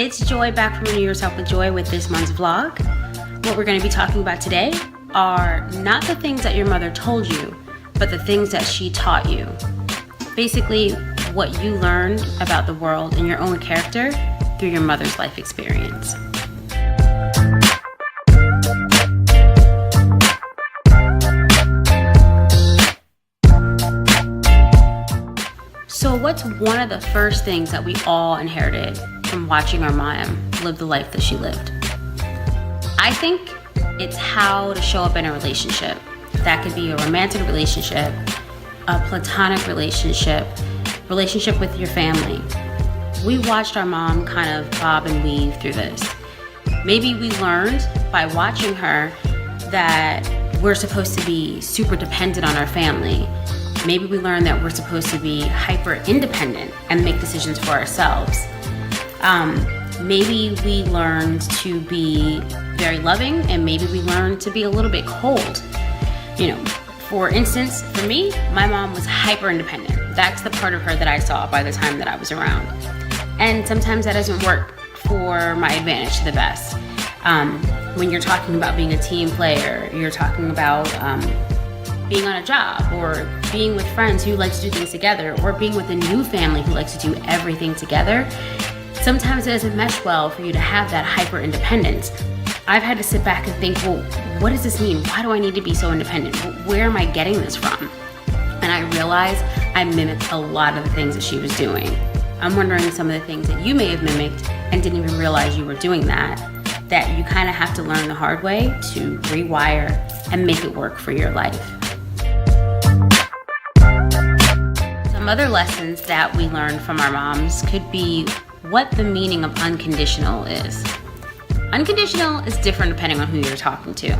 it's Joy back from Renew Yourself with Joy with this month's vlog. What we're going to be talking about today are not the things that your mother told you, but the things that she taught you. Basically, what you learned about the world and your own character through your mother's life experience. So what's one of the first things that we all inherited from watching our mom live the life that she lived? I think it's how to show up in a relationship. That could be a romantic relationship, a platonic relationship with your family. We watched our mom kind of bob and weave through this. Maybe we learned by watching her that we're supposed to be super dependent on our family. Maybe we learned that we're supposed to be hyper independent and make decisions for ourselves. Maybe we learned to be very loving, and maybe we learned to be a little bit cold. For instance, for me, my mom was hyper independent. That's the part of her that I saw by the time that I was around. And sometimes that doesn't work for my advantage to the best. When you're talking about being a team player, you're talking about being on a job, or being with friends who like to do things together, or being with a new family who likes to do everything together. Sometimes it doesn't mesh well for you to have that hyper independence. I've had to sit back and think, well, what does this mean? Why do I need to be so independent? Where am I getting this from? And I realized I mimicked a lot of the things that she was doing. I'm wondering some of the things that you may have mimicked and didn't even realize you were doing that you kind of have to learn the hard way to rewire and make it work for your life. Some other lessons that we learned from our moms could be what the meaning of unconditional is. Unconditional is different depending on who you're talking to.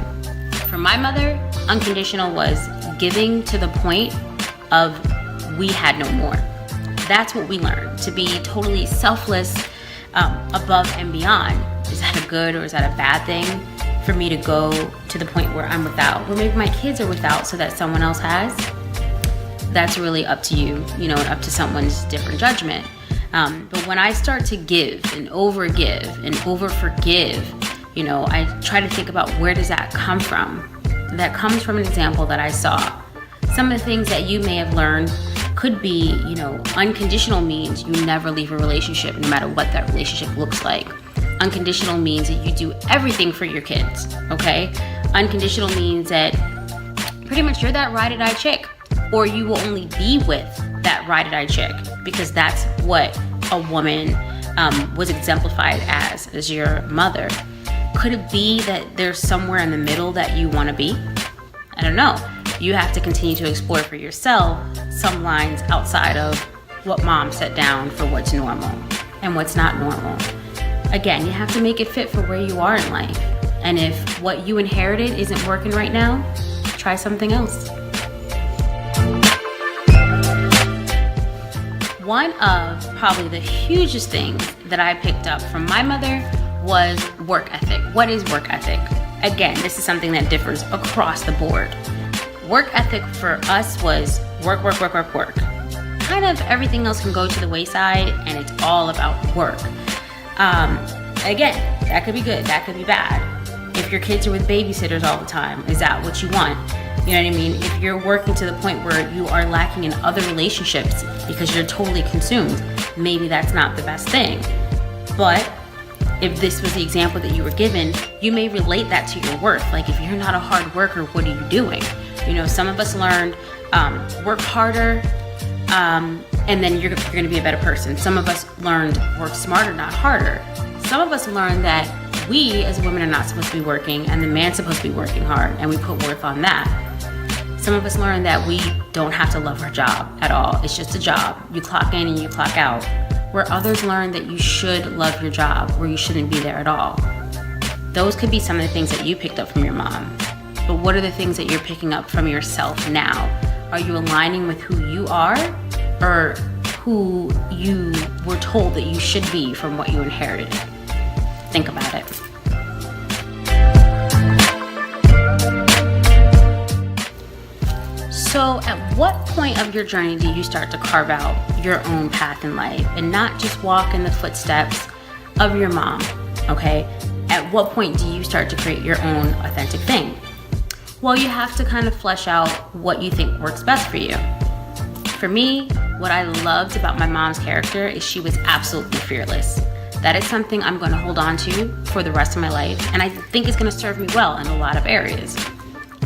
For my mother, unconditional was giving to the point of we had no more. That's what we learned, to be totally selfless, above and beyond. Is that a good or is that a bad thing for me to go to the point where I'm without? Or maybe my kids are without so that someone else has? That's really up to you, and up to someone's different judgment. But when I start to give and overgive and overforgive, I try to think about where does that come from? That comes from an example that I saw. Some of the things that you may have learned could be, unconditional means you never leave a relationship no matter what that relationship looks like. Unconditional means that you do everything for your kids, okay? Unconditional means that pretty much you're that ride-or-die chick, or you will only be with that ride-or-die chick because that's what a woman was exemplified as your mother. Could it be that there's somewhere in the middle that you want to be? I don't know. You have to continue to explore for yourself some lines outside of what mom set down for what's normal and what's not normal. Again, you have to make it fit for where you are in life. And if what you inherited isn't working right now, try something else. One of probably the hugest things that I picked up from my mother was work ethic. What is work ethic? Again, this is something that differs across the board. Work ethic for us was work. Kind of everything else can go to the wayside and it's all about work. Again, that could be good, that could be bad. If your kids are with babysitters all the time, is that what you want? You know what I mean? If you're working to the point where you are lacking in other relationships because you're totally consumed, maybe that's not the best thing. But if this was the example that you were given, you may relate that to your worth. Like if you're not a hard worker, what are you doing? Some of us learned work harder, and then you're going to be a better person. Some of us learned work smarter, not harder. Some of us learned that we as women are not supposed to be working and the man's supposed to be working hard, and we put worth on that. Some of us learned that we don't have to love our job at all. It's just a job. You clock in and you clock out. Where others learn that you should love your job or you shouldn't be there at all. Those could be some of the things that you picked up from your mom. But what are the things that you're picking up from yourself now? Are you aligning with who you are or who you were told that you should be from what you inherited? Think about it. So at what point of your journey do you start to carve out your own path in life and not just walk in the footsteps of your mom, okay? At what point do you start to create your own authentic thing? Well, you have to kind of flesh out what you think works best for you. For me, what I loved about my mom's character is she was absolutely fearless. That is something I'm going to hold on to for the rest of my life, and I think it's going to serve me well in a lot of areas.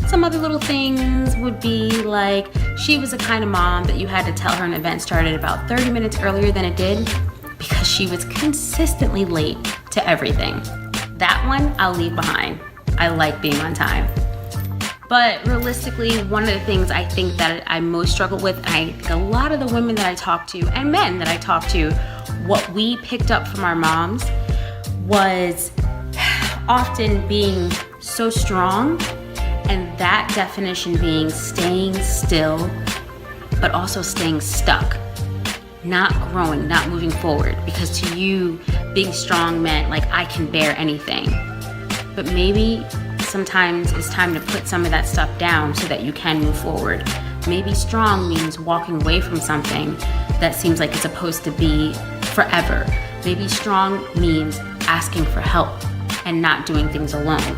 Some other little things would be like, she was the kind of mom that you had to tell her an event started about 30 minutes earlier than it did because she was consistently late to everything. That one I'll leave behind. I like being on time. But realistically, one of the things I think that I most struggle with, and I think a lot of the women that I talk to and men that I talk to, what we picked up from our moms was often being so strong, and that definition being staying still, but also staying stuck, not growing, not moving forward. Because to you, being strong meant like I can bear anything. But maybe sometimes it's time to put some of that stuff down so that you can move forward. Maybe strong means walking away from something that seems like it's supposed to be forever. Maybe strong means asking for help and not doing things alone.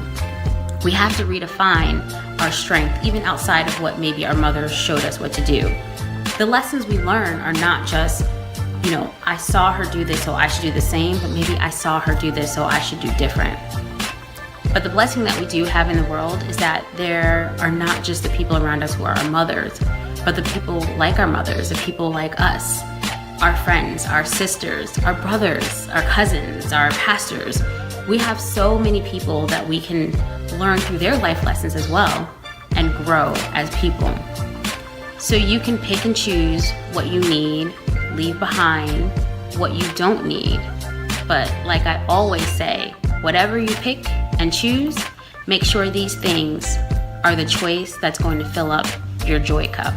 We have to redefine our strength even outside of what maybe our mothers showed us what to do. The lessons we learn are not just, I saw her do this, so I should do the same, but maybe I saw her do this, so I should do different. But the blessing that we do have in the world is that there are not just the people around us who are our mothers, but the people like our mothers, the people like us, our friends, our sisters, our brothers, our cousins, our pastors. We have so many people that we can learn through their life lessons as well and grow as people. So you can pick and choose what you need, leave behind what you don't need. But like I always say, whatever you pick and choose, make sure these things are the choice that's going to fill up your joy cup.